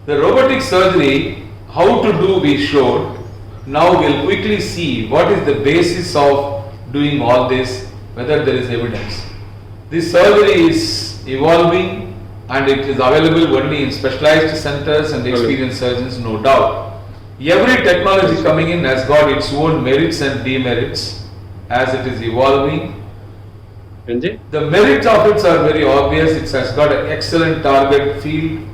The robotic surgery, how to do we showed. Now we'll quickly see what is the basis of doing all this, whether there is evidence. This surgery is evolving and it is available only in specialized centers and experienced surgeons, no doubt. Every technology coming in has got its own merits and demerits as it is evolving. The merits of it are very obvious. It has got an excellent target field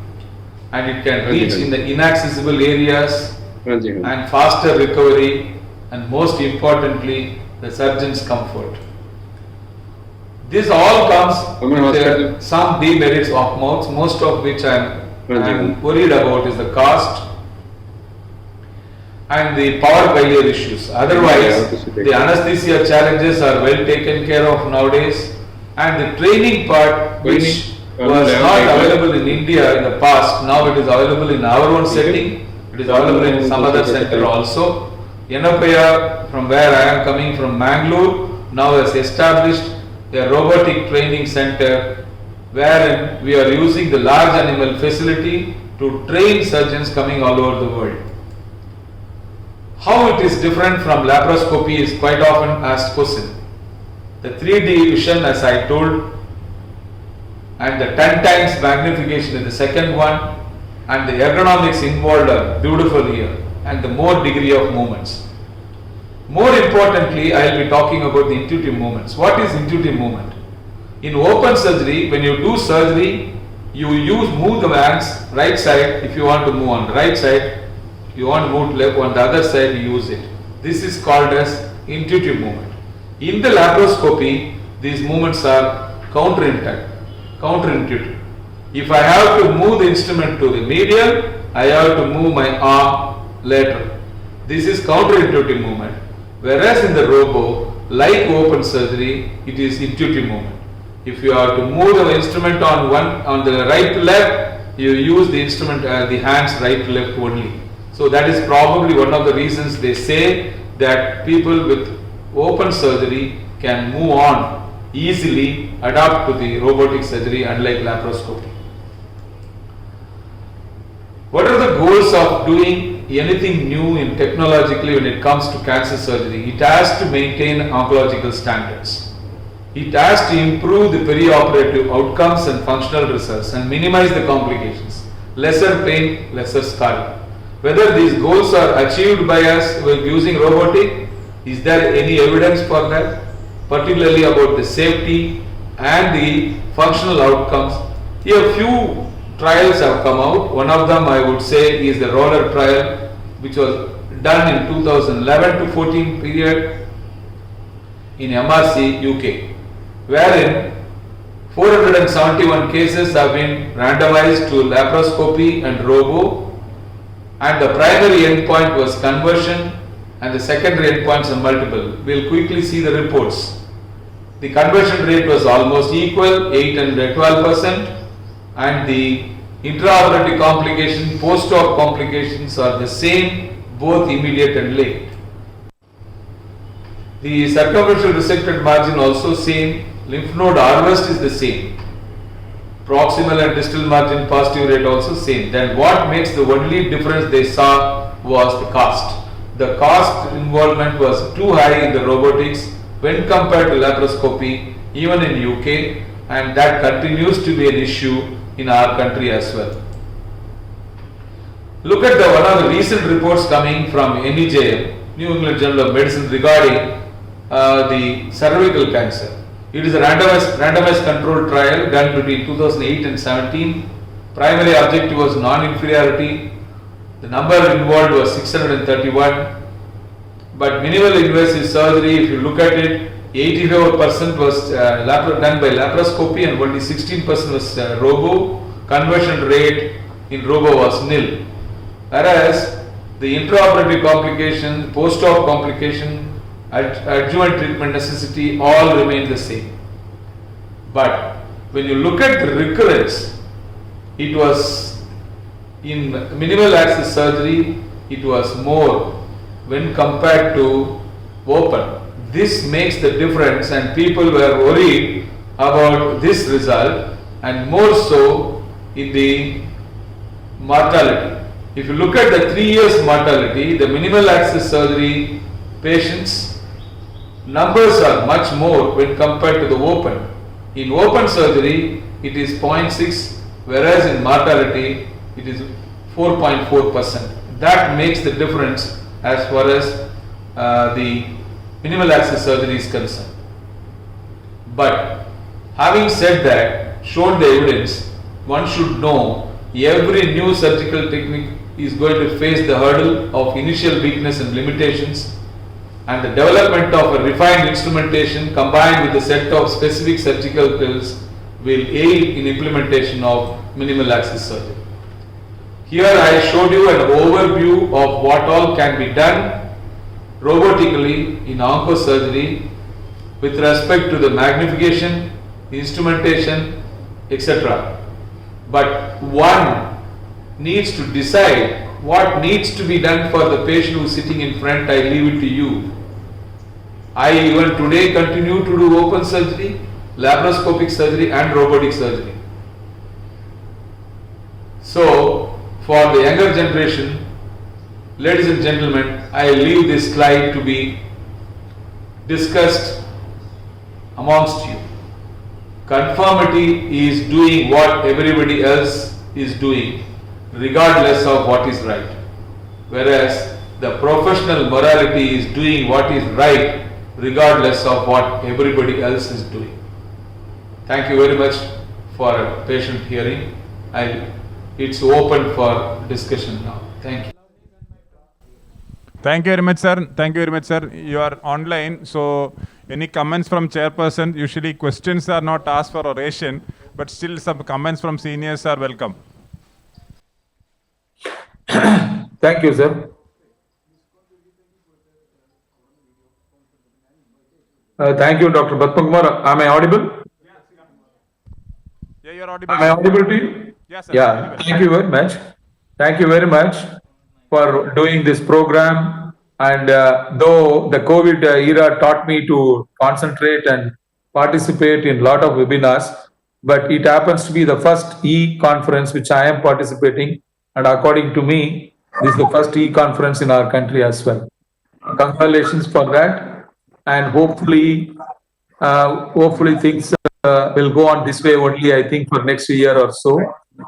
and it can reach in the inaccessible areas and faster recovery, and most importantly the surgeon's comfort. This all comes with some demerits of most of which I am worried about is the cost and the power failure issues. Otherwise, the anesthesia challenges are well taken care of nowadays, and the training part, which was not available in India in the past, now it is available in our own setting. It is available in some other center also. Yanapaya, from where I am coming from, Mangalore, now has established a robotic training center wherein we are using the large animal facility to train surgeons coming all over the world. How it is different from laparoscopy is quite often asked question. The 3D vision, as I told, and the 10 times magnification is the second one, and the ergonomics involved are beautiful here, and the more degree of movements. More importantly, I will be talking about the intuitive movements. What is intuitive movement? In open surgery, when you do surgery, you move the hands right side. If you want to move on the right side, you want to move left on the other side, you use it. This is called as intuitive movement. In the laparoscopy, these movements are counterintuitive. If I have to move the instrument to the medial, I have to move my arm lateral. This is counterintuitive movement. Whereas in the robo, like open surgery, it is intuitive movement. If you have to move the instrument on the right to left, you use the instrument, the hands right to left only. So that is probably one of the reasons they say that people with open surgery can move on easily, adapt to the robotic surgery, unlike laparoscopy. What are the goals of doing anything new in technologically when it comes to cancer surgery? It has to maintain oncological standards. It has to improve the perioperative outcomes and functional results and minimize the complications. Lesser pain, lesser scarring. Whether these goals are achieved by us with using robotic, is there any evidence for that? Particularly about the safety and the functional outcomes. Here few trials have come out. One of them I would say is the roller trial, which was done in 2011 to 14 period in MRC UK, wherein 471 cases have been randomized to laparoscopy and robo, and the primary endpoint was conversion and the secondary endpoints are multiple. We will quickly see the reports. The conversion rate was almost equal, 8 and 12%, and the intraoperative complication, post-op complications are the same, both immediate and late. The circumferential resected margin also same, lymph node harvest is the same, proximal and distal margin positive rate also same. Then what makes the only difference they saw was the cost. The cost involvement was too high in the robotics when compared to laparoscopy, even in UK, and that continues to be an issue in our country as well. Look at one of the recent reports coming from NEJM, New England Journal of Medicine, regarding the cervical cancer. It is a randomized controlled trial done between 2008 and 17. Primary objective was non-inferiority. The number involved was 631. But minimal invasive surgery, if you look at it, 84% was done by laparoscopy and only 16% was robo. Conversion rate in robo was nil. Whereas the intraoperative complication, post-op complication, adjuvant treatment necessity all remain the same. But when you look at the recurrence, it was in minimal access surgery, it was more when compared to open. This makes the difference, and people were worried about this result, and more so in the mortality. If you look at the 3 years mortality, the minimal access surgery patients numbers are much more when compared to the open. In open surgery, it is 0.6, whereas in mortality, it is 4.4%. That makes the difference as far as the minimal access surgery is concerned. But having said that, shown the evidence, one should know every new surgical technique is going to face the hurdle of initial weakness and limitations, and the development of a refined instrumentation combined with a set of specific surgical tools will aid in implementation of minimal access surgery. Here I showed you an overview of what all can be done robotically in onco surgery with respect to the magnification, instrumentation, etc. But one needs to decide what needs to be done for the patient who is sitting in front. I leave it to you. I even today continue to do open surgery, laparoscopic surgery and robotic surgery. So, for the younger generation, ladies and gentlemen, I leave this slide to be discussed amongst you. Conformity is doing what everybody else is doing, regardless of what is right. Whereas the professional morality is doing what is right, regardless of what everybody else is doing. Thank you very much for a patient hearing. It's open for discussion now. Thank you. Thank you very much, sir. Thank you very much, sir. You are online, so any comments from chairperson? Usually questions are not asked for oration, but still some comments from seniors are welcome. Thank you, sir. Thank you, Dr. Vijayakumar. Am I audible? Yeah, you are audible. Am I audible to you? Yes, sir. Yeah, thank you very much. Thank you very much for doing this program. And though the COVID era taught me to concentrate and participate in a lot of webinars, but it happens to be the first e-conference which I am participating. And according to me, this is the first e-conference in our country as well. Congratulations for that. And hopefully things will go on this way only, I think, for next year or so.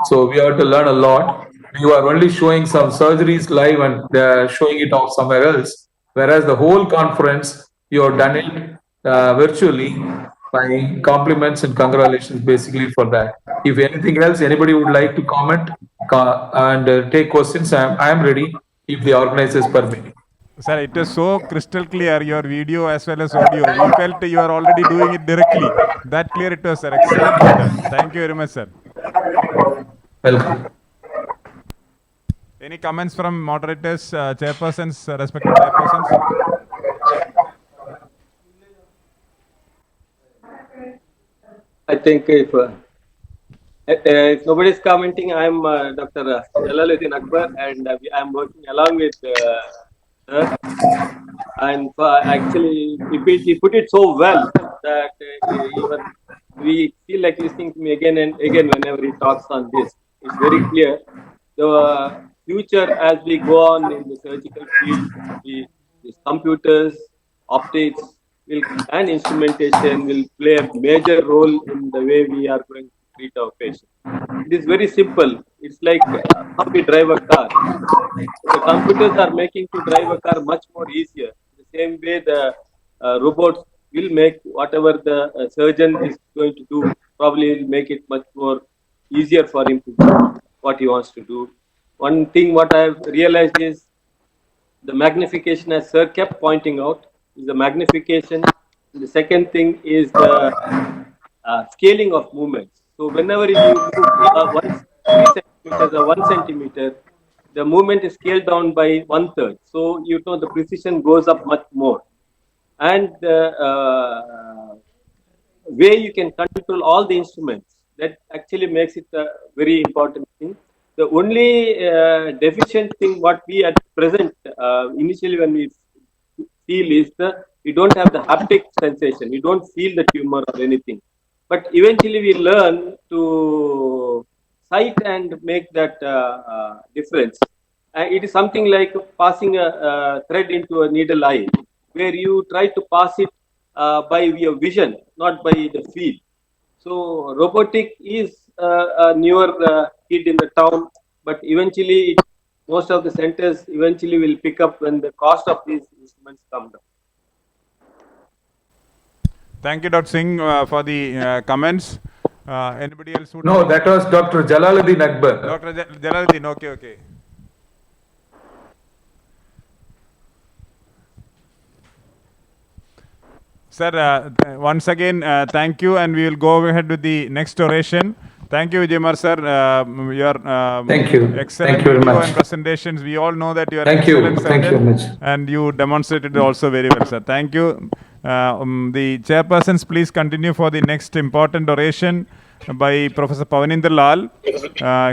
So we have to learn a lot. You are only showing some surgeries live and showing it off somewhere else, whereas the whole conference, you have done it virtually. My compliments and congratulations basically for that. If anything else, anybody would like to comment and take questions, I am ready if the organizers permit. Sir, it is so crystal clear, your video as well as audio. We felt you are already doing it directly. That clear it was, sir. Excellent. Thank you very much, sir. Welcome. Any comments from moderators, chairpersons, respected chairpersons? I think if nobody is commenting, I am Dr. Jalaluddin Akbar, and I am working along with sir. And actually, he put it so well that even we feel like listening to me again and again whenever he talks on this. It's very clear. The future as we go on in the surgical field, these computers, optics, and instrumentation will play a major role in the way we are going to treat our patients. It is very simple. It's like how we drive a car. The computers are making to drive a car much more easier. The same way the robots will make whatever the surgeon is going to do, probably will make it much more easier for him to do what he wants to do. One thing what I have realized is the magnification, as sir kept pointing out, is the magnification. The second thing is the scaling of movements. So whenever you move 3 centimeters or 1 centimeter, the movement is scaled down by 1/3. So you know the precision goes up much more. And the way you can control all the instruments, that actually makes it a very important thing. The only deficient thing what we at present, initially when we feel is we don't have the haptic sensation. We don't feel the tumor or anything. But eventually we learn to sight and make that difference. It is something like passing a thread into a needle eye, where you try to pass it by your vision, not by the feel. So robotic is a newer kid in the town, but eventually most of the centers eventually will pick up when the cost of these instruments come down. Thank you, Dr. Singh, for the comments. Anybody else? No, that was Dr. Jalaluddin Akbar. Dr. Jalaluddin, okay. Sir, once again, thank you, and we will go ahead with the next oration. Thank you, Vijayakumar sir. Your Thank you. excellent Thank you very video much. and presentations. We all know that you are Thank you. excellent Thank you surgeon, very much. and you demonstrated also very well, sir. Thank you. The chairpersons, please continue for the next important oration by Professor Pawanindra Lal.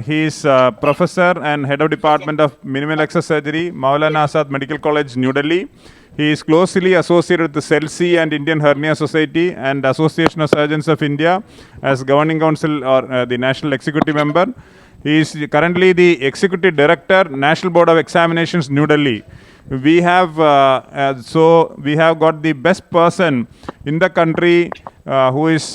He is professor and head of department of minimal access surgery, Maulana Azad Medical College, New Delhi. He is closely associated with the SELSI and Indian Hernia Society and Association of Surgeons of India as governing council or the national executive member. He is currently the executive director, National Board of Examinations, New Delhi. We have we have got the best person in the country who is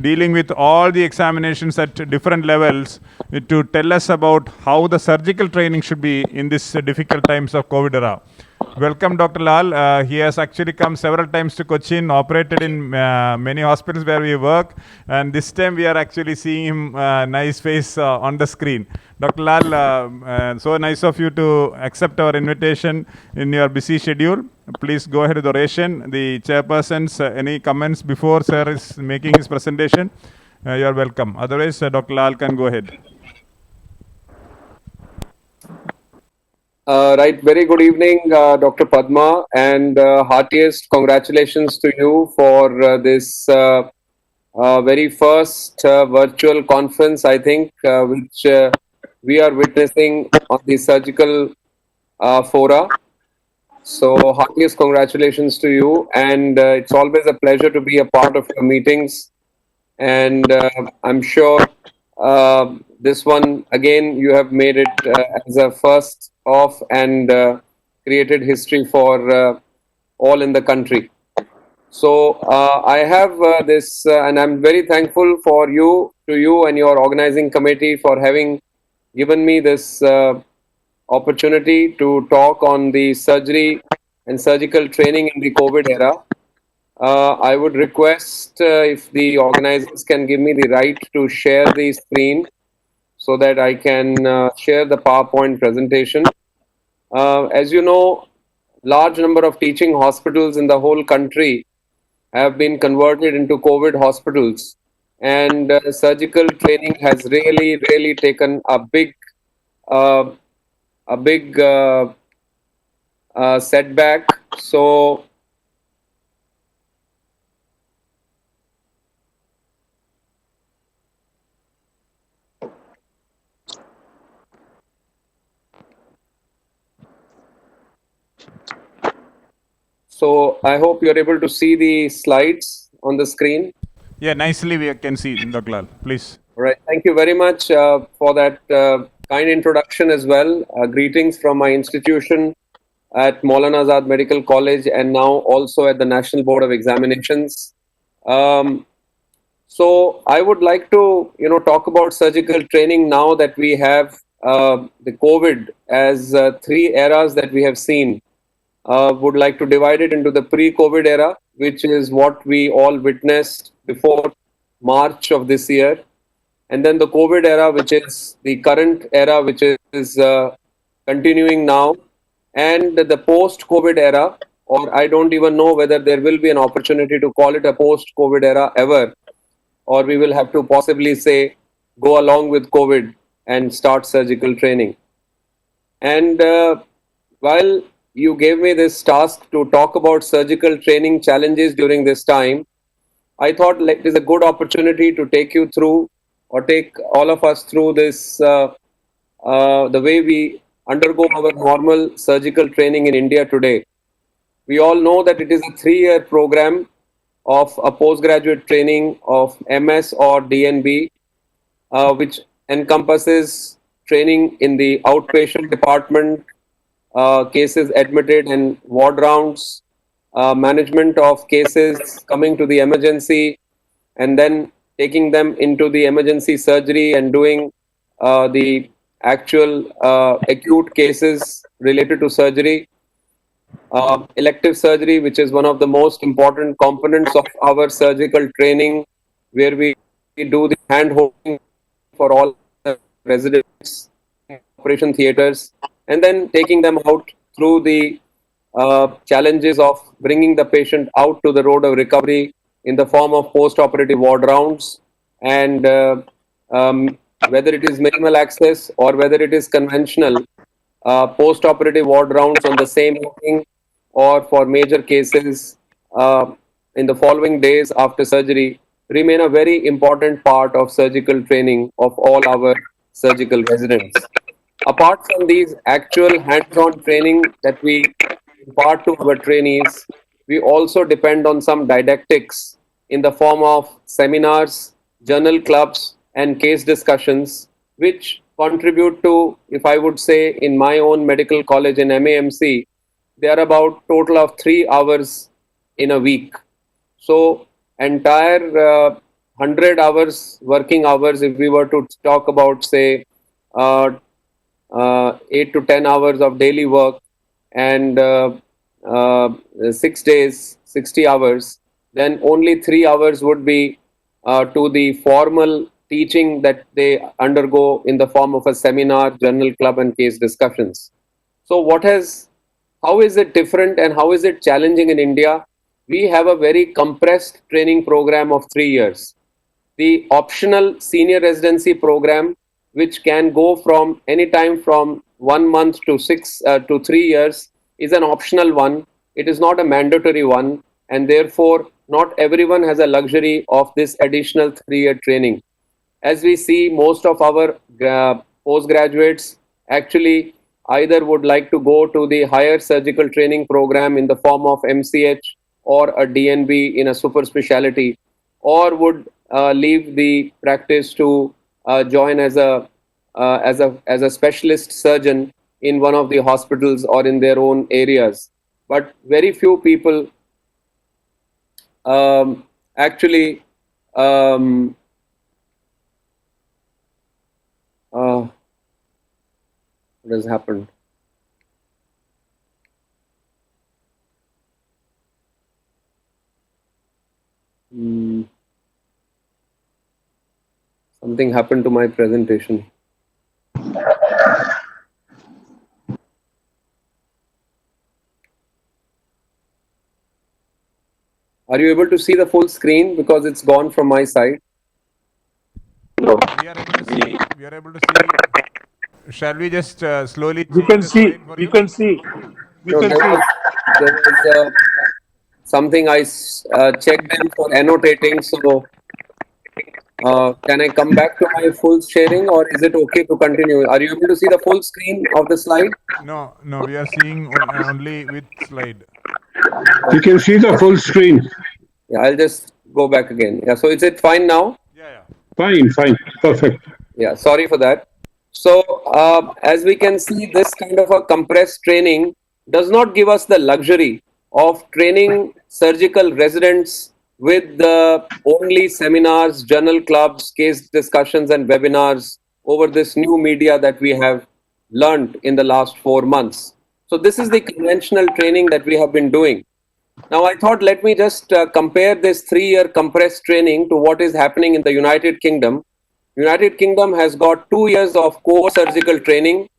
dealing with all the examinations at different levels to tell us about how the surgical training should be in this difficult times of COVID era. Welcome, Dr. Lal. He has actually come several times to Kochi, operated in many hospitals where we work, and this time we are actually seeing him nice face on the screen. Dr. Lal, so nice of you to accept our invitation in your busy schedule. Please go ahead with the oration. The chairpersons, any comments before sir is making his presentation? You are welcome. Otherwise, Dr. Lal can go ahead. Right, very good evening, Dr. Padma, and heartiest congratulations to you for this very first virtual conference, I think, which we are witnessing on the surgical fora. So, heartiest congratulations to you, and it's always a pleasure to be a part of your meetings. And I'm sure this one, again, you have made it as a first of and created history for all in the country. So I have this, and I'm very thankful for you, to you and your organizing committee for having given me this opportunity to talk on the surgery and surgical training in the COVID era. I would request if the organizers can give me the right to share the screen so that I can share the PowerPoint presentation. As you know, large number of teaching hospitals in the whole country have been converted into COVID hospitals, and surgical training has really taken a big setback. So I hope you're able to see the slides on the screen. Yeah, nicely we can see, Dr. Lal. Please. All right. Thank you very much for that kind introduction as well. Greetings from my institution at Maulana Azad Medical College and now also at the National Board of Examinations. So I would like to, talk about surgical training now that we have the COVID as three eras that we have seen. Would like to divide it into the pre-COVID era, which is what we all witnessed before March of this year, and then the COVID era, which is the current era, which is continuing now, and the post-COVID era, or I don't even know whether there will be an opportunity to call it a post-COVID era ever, or we will have to possibly say go along with COVID and start surgical training. And while you gave me this task to talk about surgical training challenges during this time, I thought it is a good opportunity to take you through, or take all of us through this, the way we undergo our normal surgical training in India today. We all know that it is a 3-year program of a postgraduate training of MS or DNB, which encompasses training in the outpatient department, cases admitted and ward rounds, management of cases coming to the emergency, and then taking them into the emergency surgery and doing the actual acute cases related to surgery. Elective surgery, which is one of the most important components of our surgical training, where we do the hand holding for all residents, operation theaters, and then taking them out through the challenges of bringing the patient out to the road of recovery in the form of post-operative ward rounds, and whether it is minimal access or whether it is conventional post-operative ward rounds on the same evening or for major cases in the following days after surgery remain a very important part of surgical training of all our surgical residents. Apart from these actual hands-on training that we impart to our trainees, we also depend on some didactics in the form of seminars, journal clubs, and case discussions, which contribute to, if I would say, in my own medical college in MAMC, they are about total of 3 hours in a week. So entire 100 hours, working hours, if we were to talk about, say, 8 to 10 hours of daily work and 6 days, 60 hours, then only 3 hours would be to the formal teaching that they undergo in the form of a seminar, journal club, and case discussions. So how is it different and how is it challenging in India? We have a very compressed training program of 3 years. The optional senior residency program, which can go from any time from 1 month to 3 years, is an optional one. It is not a mandatory one, and therefore not everyone has a luxury of this additional 3-year training. As we see, most of our postgraduates actually either would like to go to the higher surgical training program in the form of MCH or a DNB in a super specialty, or would leave the practice to join as a specialist surgeon in one of the hospitals or in their own areas. But very few people actually what has happened? Something happened to my presentation. Are you able to see the full screen? Because it's gone from my side. We are able to see. We are able to see. Shall we just slowly change We can the see. slide for We you? can see. We No, can see. there was something I checked them for annotating. So can I come back to my full sharing, or is it okay to continue? Are you able to see the full screen of the slide? No, no, we are seeing only with slide. You can see the full screen. Yeah, I'll just go back again. Yeah, so is it fine now? Yeah. Fine, fine, perfect. Yeah, sorry for that. So as we can see, this kind of a compressed training does not give us the luxury of training surgical residents with the only seminars, journal clubs, case discussions, and webinars over this new media that we have learned in the last 4 months. So this is the conventional training that we have been doing. Now, I thought, let me just compare this 3-year compressed training to what is happening in the United Kingdom. United Kingdom has got 2 years of core surgical training,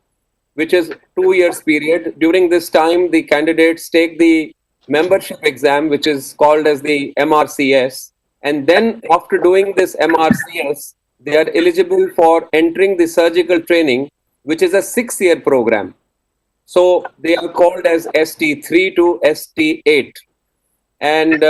which is 2 years period. During this time, the candidates take the membership exam, which is called as the MRCS. And then after doing this MRCS, they are eligible for entering the surgical training, which is a 6-year program. So they are called as ST3 to ST8. And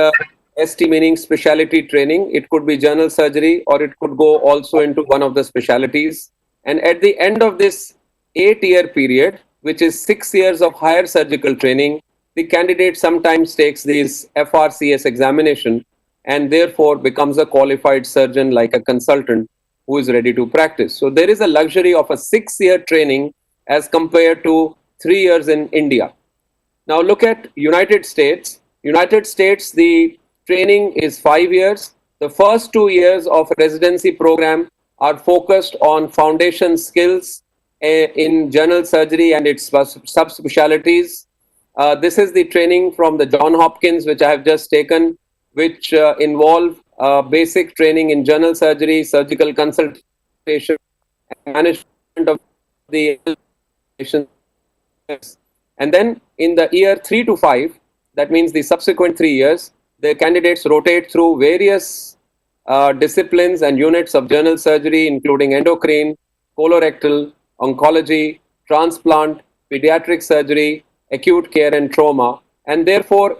ST meaning specialty training. It could be general surgery, or it could go also into one of the specialties. And at the end of this 8-year period, which is 6 years of higher surgical training, the candidate sometimes takes this FRCS examination and therefore becomes a qualified surgeon like a consultant who is ready to practice. So there is a luxury of a 6-year training as compared to 3 years in India. Now look at United States. United States, the training is 5 years. The first 2 years of residency program are focused on foundation skills in general surgery and its subspecialties. This is the training from the John Hopkins, which I have just taken, which involve basic training in general surgery, surgical consultation, and management of the patient. And then in the year 3 to 5, that means the subsequent 3 years, the candidates rotate through various disciplines and units of general surgery, including endocrine, colorectal, oncology, transplant, pediatric surgery, acute care and trauma, and therefore,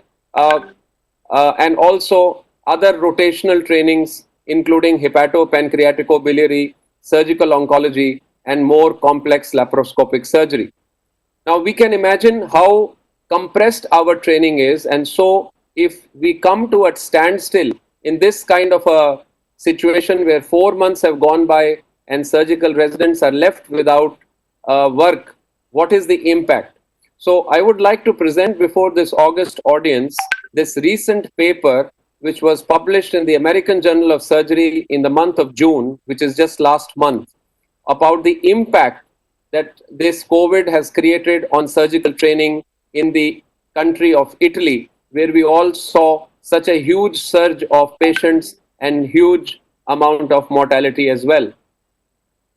and also other rotational trainings, including hepatopancreaticobiliary, surgical oncology, and more complex laparoscopic surgery. Now we can imagine how compressed our training is, and so if we come to a standstill in this kind of a situation where 4 months have gone by and surgical residents are left without work, what is the impact? So I would like to present before this August audience this recent paper which was published in the American Journal of Surgery in the month of June, which is just last month, about the impact that this COVID has created on surgical training in the country of Italy, where we all saw such a huge surge of patients and huge amount of mortality as well.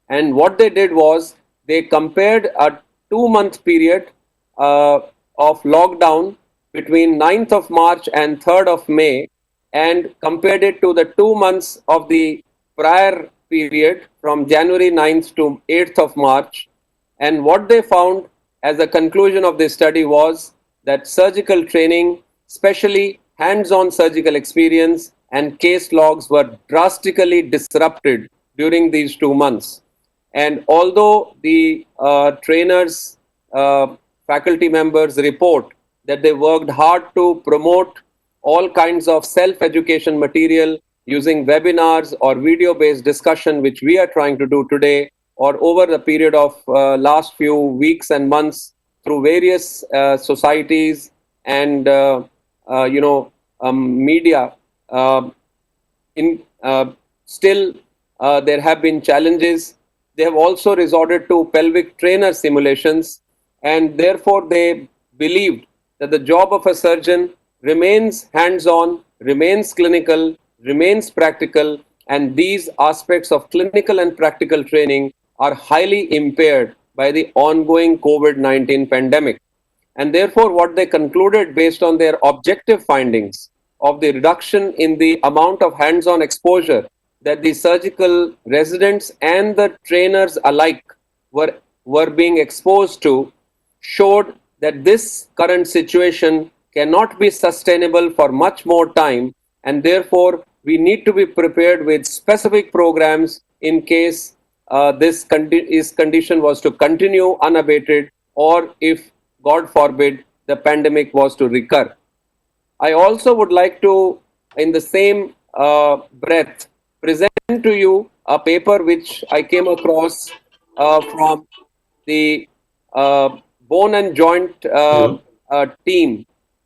And what they did was they compared a 2-month period of lockdown between 9th of March and 3rd of May and compared it to the 2 months of the prior period from January 9th to 8th of March. And what they found as a conclusion of this study was that surgical training, especially hands-on surgical experience and case logs, were drastically disrupted during these 2 months. And although the trainers, faculty members report that they worked hard to promote all kinds of self-education material using webinars or video-based discussion, which we are trying to do today, or over the period of last few weeks and months through various societies and media, still there have been challenges. They have also resorted to pelvic trainer simulations, and therefore they believed that the job of a surgeon remains hands-on, remains clinical, remains practical, and these aspects of clinical and practical training are highly impaired by the ongoing COVID-19 pandemic. And therefore, what they concluded based on their objective findings of the reduction in the amount of hands-on exposure that the surgical residents and the trainers alike were being exposed to, showed that this current situation cannot be sustainable for much more time, and therefore we need to be prepared with specific programs in case this condition was to continue unabated, or if, God forbid, the pandemic was to recur. I also would like to, in the same breath, present to you a paper which I came across from the bone and joint team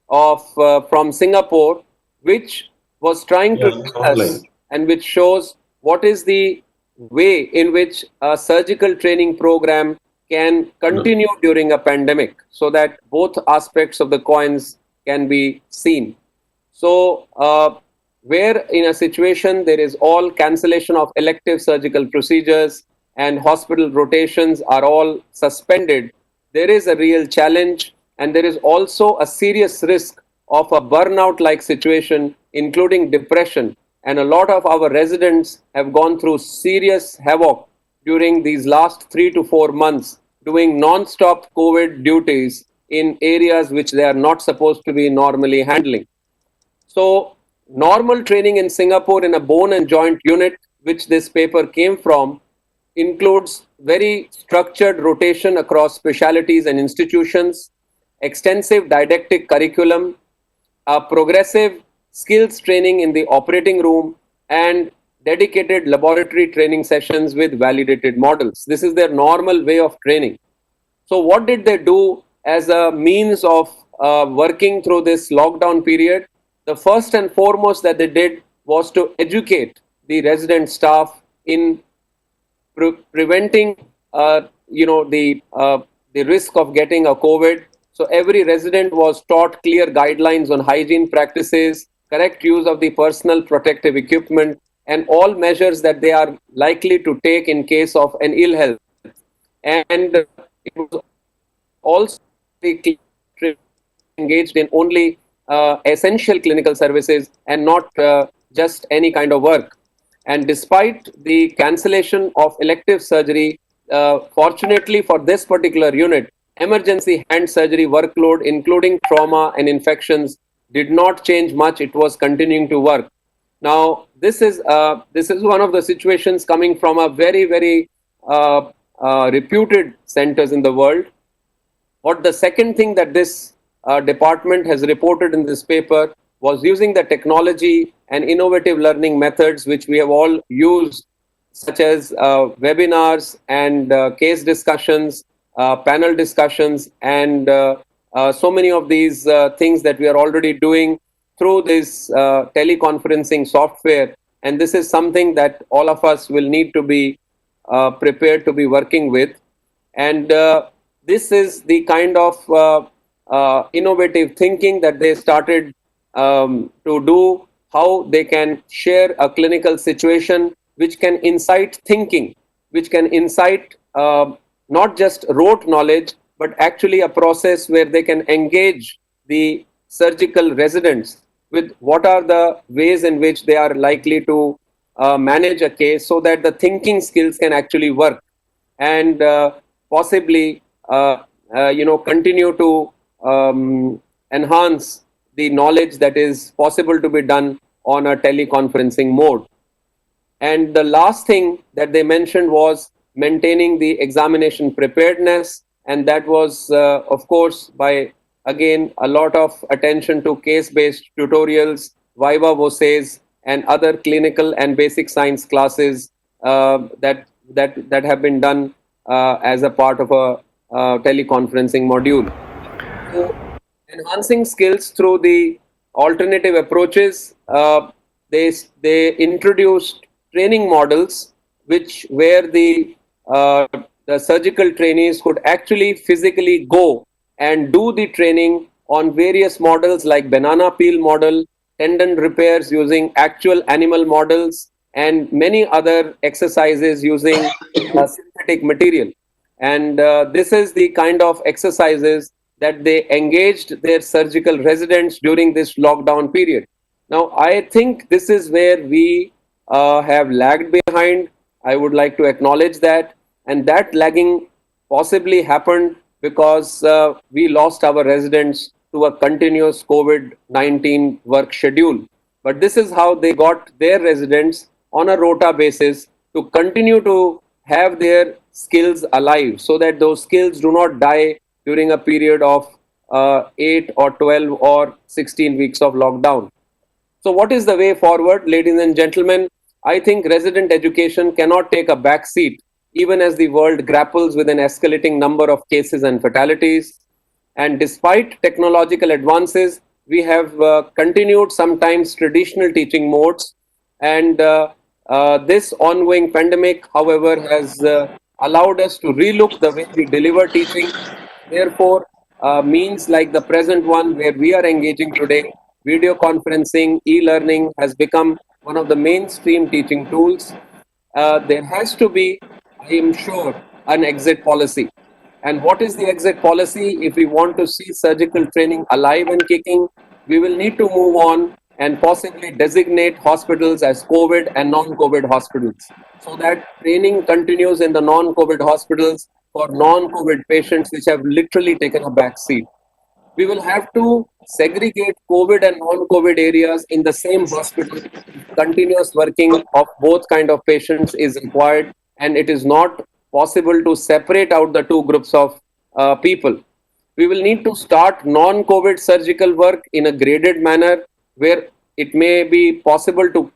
of from Singapore, which was trying to tell us and which shows what is the way in which a surgical training program can continue during a pandemic, so that both aspects of the coins can be seen. So where in a situation there is all cancellation of elective surgical procedures and hospital rotations are all suspended, there is a real challenge, and there is also a serious risk of a burnout-like situation, including depression. And a lot of our residents have gone through serious havoc during these last 3 to 4 months, doing non-stop COVID duties in areas which they are not supposed to be normally handling. So normal training in Singapore in a bone and joint unit, which this paper came from, includes very structured rotation across specialties and institutions, extensive didactic curriculum, a progressive skills training in the operating room, and dedicated laboratory training sessions with validated models. This is their normal way of training. So what did they do as a means of working through this lockdown period? The first and foremost that they did was to educate the resident staff in preventing, the risk of getting a COVID. So every resident was taught clear guidelines on hygiene practices, correct use of the personal protective equipment, and all measures that they are likely to take in case of an ill health. And it was also engaged in only essential clinical services and not just any kind of work. And despite the cancellation of elective surgery, fortunately for this particular unit, emergency hand surgery workload, including trauma and infections, did not change much. It was continuing to work. Now, this is one of the situations coming from a very reputed centers in the world. What the second thing that this department has reported in this paper was using the technology and innovative learning methods which we have all used, such as webinars and case discussions, panel discussions, and so many of these things that we are already doing through this teleconferencing software. And this is something that all of us will need to be prepared to be working with. And this is the kind of innovative thinking that they started to do, how they can share a clinical situation which can incite thinking, which can incite not just rote knowledge, but actually a process where they can engage the surgical residents with what are the ways in which they are likely to manage a case, so that the thinking skills can actually work and possibly continue to enhance the knowledge that is possible to be done on a teleconferencing mode. And the last thing that they mentioned was maintaining the examination preparedness, and that was of course by again a lot of attention to case-based tutorials, viva voces, and other clinical and basic science classes that have been done as a part of a teleconferencing module. So, enhancing skills through the alternative approaches, they introduced training models where the surgical trainees could actually physically go and do the training on various models like banana peel model, tendon repairs using actual animal models, and many other exercises using synthetic material. And this is the kind of exercises that they engaged their surgical residents during this lockdown period. Now, I think this is where we have lagged behind. I would like to acknowledge that. And that lagging possibly happened because we lost our residents to a continuous COVID-19 work schedule. But this is how they got their residents on a rota basis to continue to have their skills alive, so that those skills do not die during a period of 8 or 12 or 16 weeks of lockdown. So what is the way forward, ladies and gentlemen? I think resident education cannot take a back seat even as the world grapples with an escalating number of cases and fatalities. And despite technological advances, we have continued sometimes traditional teaching modes. And this ongoing pandemic, however, has allowed us to relook the way we deliver teaching. Therefore, means like the present one where we are engaging today, video conferencing, e-learning has become one of the mainstream teaching tools. There has to be, I am sure, an exit policy. And what is the exit policy? If we want to see surgical training alive and kicking, we will need to move on and possibly designate hospitals as COVID and non-COVID hospitals, so that training continues in the non-COVID hospitals for non-COVID patients which have literally taken a back seat. We will have to segregate COVID and non-COVID areas in the same hospital. Continuous working of both kind of patients is required, and it is not possible to separate out the two groups of people. We will need to start non-COVID surgical work in a graded manner, where it may be possible to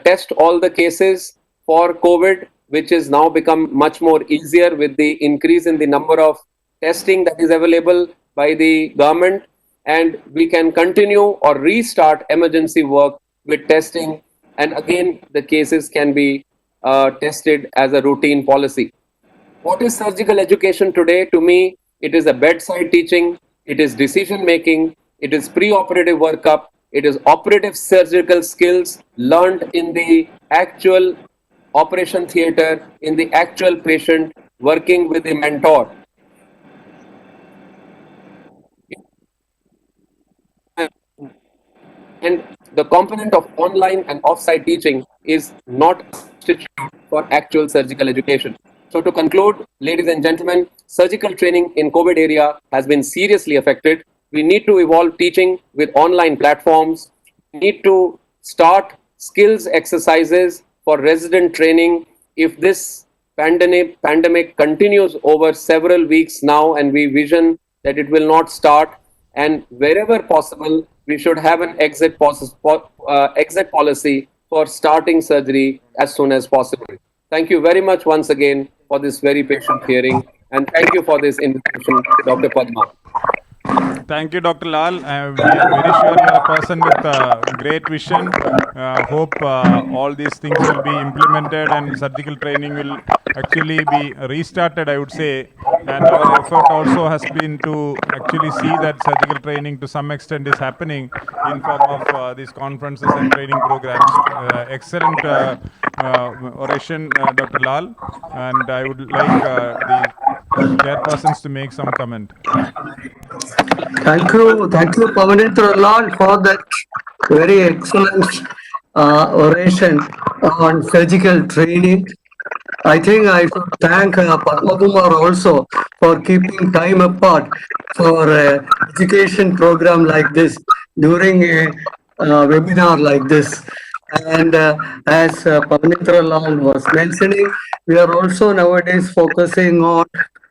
test all the cases for COVID, which is now become much more easier with the increase in the number of testing that is available by the government, and we can continue or restart emergency work with testing, and again the cases can be tested as a routine policy. What is surgical education today? To me, it is a bedside teaching, it is decision making, it is pre-operative workup, it is operative surgical skills learned in the actual operation theater, in the actual patient, working with the mentor. And the component of online and off-site teaching is not a substitute for actual surgical education. So to conclude, ladies and gentlemen, surgical training in COVID area has been seriously affected. We need to evolve teaching with online platforms. We need to start skills exercises for resident training. If this pandemic continues over several weeks now, and we vision that it will not start, and wherever possible, we should have an exit policy for starting surgery as soon as possible. Thank you very much once again for this very patient hearing, and thank you for this invitation, Dr. Padma. Thank you, Dr. Lal. We are very sure you are a person with great vision. Hope all these things will be implemented and surgical training will actually be restarted, I would say. And our effort also has been to actually see that surgical training to some extent is happening in form of these conferences and training programs. Excellent oration, Dr. Lal. And I would like the chairpersons to make some comment. Thank you, Pawanindra Lal, for that very excellent oration on surgical training. I think I should thank Padmakumar also for keeping time apart for education program like this during a webinar like this. And as Pawanindra Lal was mentioning, we are also nowadays focusing on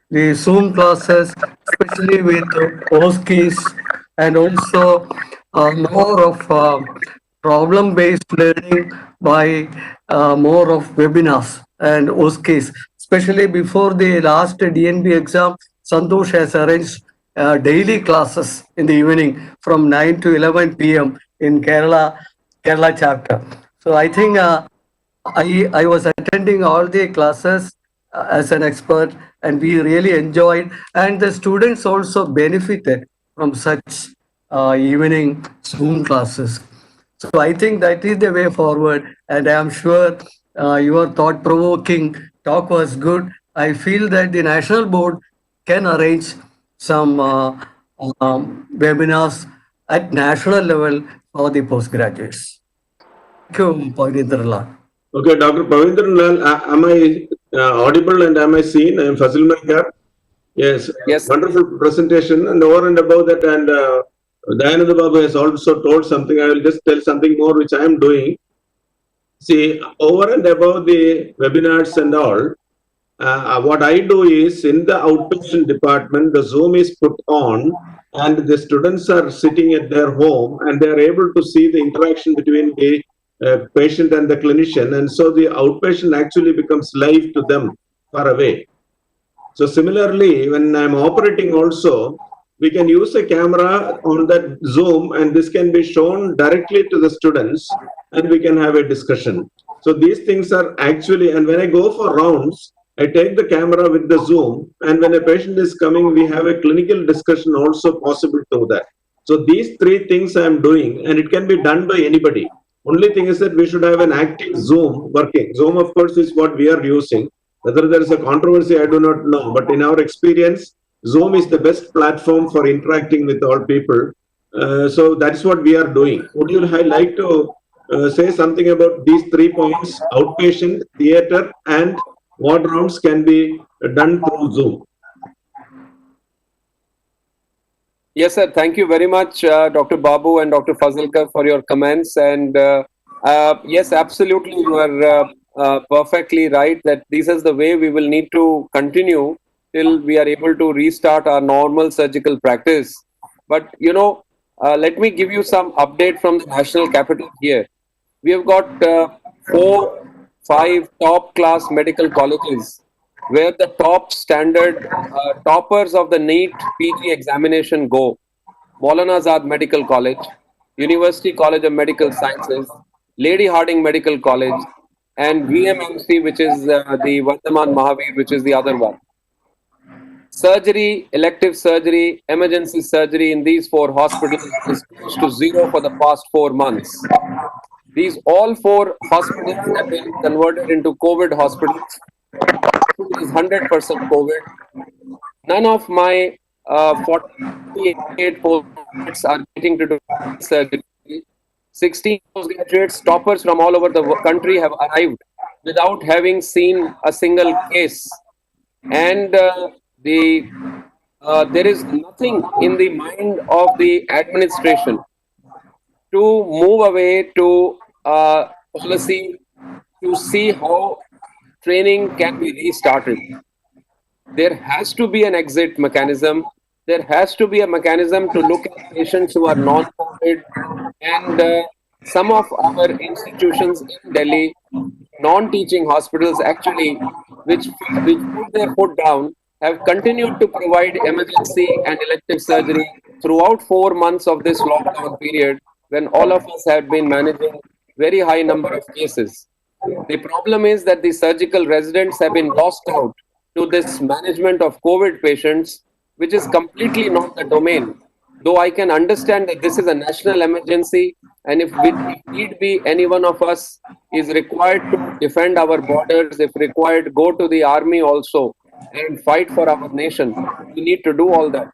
the Zoom classes, especially with OSCEs, and also more of problem-based learning by more of webinars and OSCEs. Especially before the last DNB exam, Santosh has arranged daily classes in the evening from 9 to 11 p.m. in Kerala chapter. So I think I was attending all the classes as an expert, and we really enjoyed, and the students also benefited from such evening Zoom classes. So I think that is the way forward, and I am sure your thought-provoking talk was good. I feel that the national board can arrange some webinars at national level for the postgraduates. Thank you, Pawanindra Lal. Okay, Dr. Pawanindra Lal, am I audible and am I seen? I am Fazil Malkar. Yes, Yes. Wonderful presentation. And over and above that, and Dayananda Babu has also told something. I will just tell something more which I am doing. See, over and above the webinars and all, what I do is in the outpatient department, the Zoom is put on and the students are sitting at their home and they are able to see the interaction between the patient and the clinician, and so the outpatient actually becomes live to them far away. So similarly, when I'm operating also, we can use a camera on that Zoom and this can be shown directly to the students and we can have a discussion. So these things are actually, and when I go for rounds, I take the camera with the Zoom, and when a patient is coming, we have a clinical discussion also possible to that. So these three things I am doing, and it can be done by anybody. Only thing is that we should have an active Zoom working. Zoom, of course, is what we are using. Whether there is a controversy, I do not know. But in our experience, Zoom is the best platform for interacting with all people. So that's what we are doing. Would you like to say something about these 3 points? Outpatient, theater, and what rounds can be done through Zoom? Yes, sir. Thank you very much, Dr. Babu and Dr. Fazilka, for your comments. And yes, absolutely, you are perfectly right that this is the way we will need to continue till we are able to restart our normal surgical practice. But, you know, let me give you some update from the national capital here. We have got 5 top class medical colleges where the top standard toppers of the NEET PG examination go. Maulana Azad Medical College, University College of Medical Sciences, Lady Harding Medical College, and VMMC, which is the Vardhaman Mahavir, which is the other one. Surgery, elective surgery, emergency surgery in these 4 hospitals is close to zero for the past 4 months. These all 4 hospitals have been converted into COVID hospitals. Hospital is 100% COVID. None of my 48 postgraduates are getting to do surgery. 16 postgraduates, toppers from all over the country have arrived without having seen a single case. And there is nothing in the mind of the administration to move away to policy to see how training can be restarted. There has to be an exit mechanism. There has to be a mechanism to look at patients who are non-COVID. And some of our institutions in Delhi, non-teaching hospitals actually, which put their foot down, have continued to provide emergency and elective surgery throughout 4 months of this lockdown period when all of us have been managing very high number of cases. The problem is that the surgical residents have been lost out to this management of COVID patients, which is completely not the domain. Though I can understand that this is a national emergency, and if need be, any one of us is required to defend our borders, if required, go to the army also and fight for our nation. We need to do all that.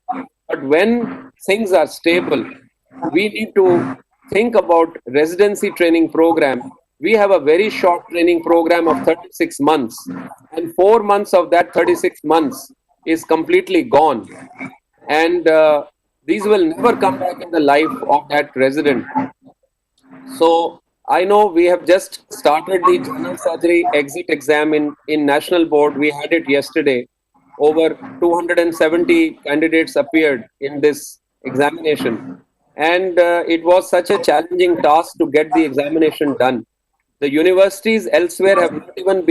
But when things are stable, we need to think about residency training program. We have a very short training program of 36 months, and 4 months of that 36 months is completely gone. And these will never come back in the life of that resident. So I know we have just started the general surgery exit exam in National Board. We had it yesterday. Over 270 candidates appeared in this examination. And it was such a challenging task to get the examination done. The universities elsewhere have not even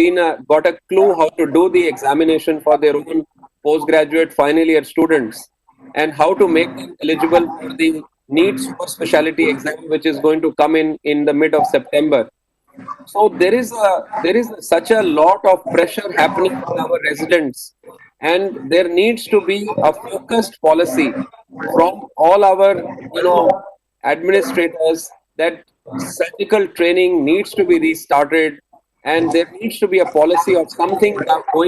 got a clue how to do the examination for their own postgraduate final year students and how to make them eligible for the NEET super specialty exam, which is going to come in the mid of September. So there is such a lot of pressure happening on our residents, and there needs to be a focused policy from all our administrators that surgical training needs to be restarted, and there needs to be a policy of something going